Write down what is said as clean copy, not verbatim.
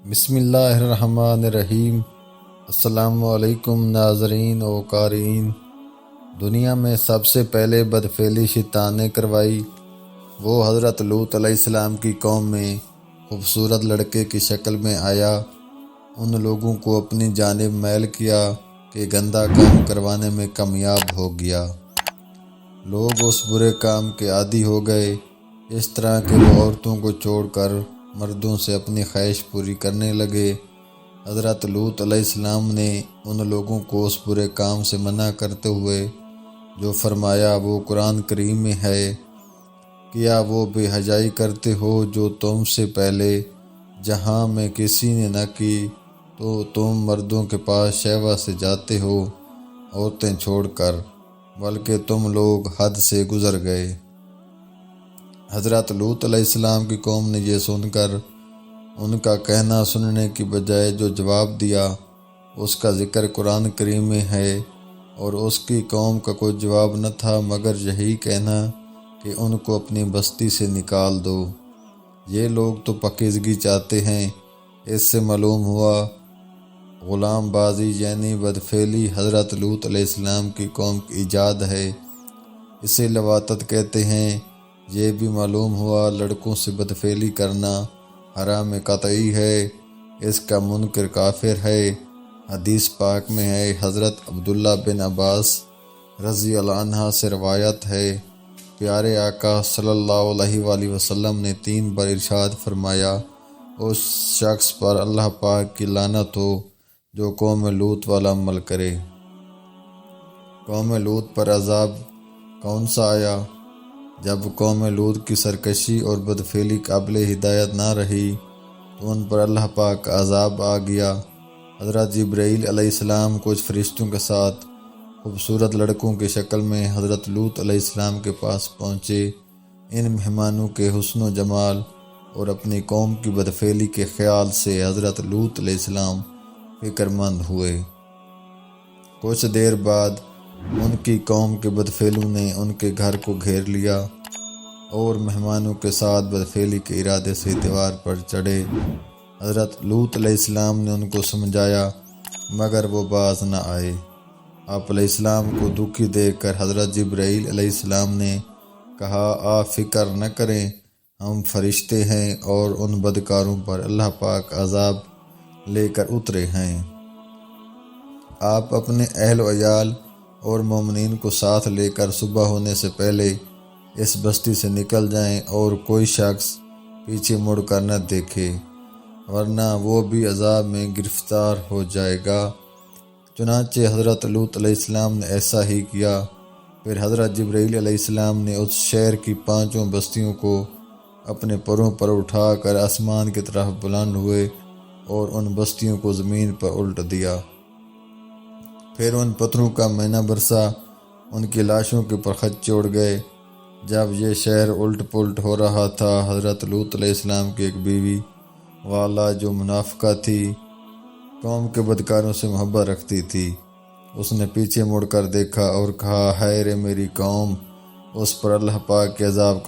بسم اللہ الرحمن الرحیم۔ السلام علیکم ناظرین و قارئین۔ دنیا میں سب سے پہلے بدفعلی شیطان نے کروائی وہ حضرت لوط علیہ السلام کی قوم میں خوبصورت لڑکے کی شکل میں آیا۔ ان لوگوں کو اپنی جانب میل کیا کہ گندا کام کروانے میں کامیاب ہو گیا۔ لوگ اس برے کام کے عادی ہو گئے، اس طرح کہ وہ عورتوں کو چھوڑ کر مردوں سے اپنی خواہش پوری کرنے لگے۔ حضرت لوط علیہ السلام نے ان لوگوں کو اس برے کام سے منع کرتے ہوئے جو فرمایا وہ قرآن کریم میں ہے، کیا وہ بے حیائی کرتے ہو جو تم سے پہلے جہاں میں کسی نے نہ کی، تو تم مردوں کے پاس شیوا سے جاتے ہو عورتیں چھوڑ کر، بلکہ تم لوگ حد سے گزر گئے۔ حضرت لوط علیہ السلام کی قوم نے یہ سن کر ان کا کہنا سننے کی بجائے جو جواب دیا اس کا ذکر قرآن کریم میں ہے، اور اس کی قوم کا کوئی جواب نہ تھا مگر یہی کہنا کہ ان کو اپنی بستی سے نکال دو، یہ لوگ تو پاکیزگی چاہتے ہیں۔ اس سے معلوم ہوا غلام بازی یعنی بدفعلی حضرت لوط علیہ السلام کی قوم کی ایجاد ہے۔ اسے لواطت کہتے ہیں۔ یہ بھی معلوم ہوا لڑکوں سے بدفعلی کرنا حرام قطعی ہے، اس کا منکر کافر ہے۔ حدیث پاک میں ہے، حضرت عبداللہ بن عباس رضی اللہ عنہ سے روایت ہے، پیارے آقا صلی اللہ علیہ وآلہ وسلم نے 3 بار ارشاد فرمایا، اس شخص پر اللہ پاک کی لعنت ہو جو قوم لوط والا عمل کرے۔ قوم لوط پر عذاب کون سا آیا؟ جب قوم لوط کی سرکشی اور بدفعلی قابل ہدایت نہ رہی تو ان پر اللہ پاک کا عذاب آ گیا۔ حضرت جبرائیل علیہ السلام کچھ فرشتوں کے ساتھ خوبصورت لڑکوں کی شکل میں حضرت لوط علیہ السلام کے پاس پہنچے۔ ان مہمانوں کے حسن و جمال اور اپنی قوم کی بدفعلی کے خیال سے حضرت لوط علیہ السلام فکر مند ہوئے۔ کچھ دیر بعد ان کی قوم کے بدفعلوں نے ان کے گھر کو گھیر لیا اور مہمانوں کے ساتھ بدفعلی کے ارادے سے دیوار پر چڑھے۔ حضرت لوط علیہ السلام نے ان کو سمجھایا مگر وہ باز نہ آئے۔ آپ علیہ السلام کو دکھی دیکھ کر حضرت جبرائیل علیہ السلام نے کہا، آپ فکر نہ کریں، ہم فرشتے ہیں اور ان بدکاروں پر اللہ پاک عذاب لے کر اترے ہیں۔ آپ اپنے اہل و عیال اور مومنین کو ساتھ لے کر صبح ہونے سے پہلے اس بستی سے نکل جائیں اور کوئی شخص پیچھے مڑ کر نہ دیکھے، ورنہ وہ بھی عذاب میں گرفتار ہو جائے گا۔ چنانچہ حضرت لوط علیہ السلام نے ایسا ہی کیا۔ پھر حضرت جبرائیل علیہ السلام نے اس شہر کی 5 بستیوں کو اپنے پروں پر اٹھا کر آسمان کی طرف بلند ہوئے اور ان بستیوں کو زمین پر الٹ دیا۔ پھر ان پتھروں کا مینہ برسا، ان کی لاشوں کے پر خدشے اڑ گئے۔ جب یہ شہر الٹ پلٹ ہو رہا تھا، حضرت لوط علیہ السلام کی ایک بیوی والا جو منافقہ تھی، قوم کے بدکاروں سے محبت رکھتی تھی، اس نے پیچھے مڑ کر دیکھا اور کہا، ہائے رے میری قوم! اس پر اللہ پاک کے عذاب کو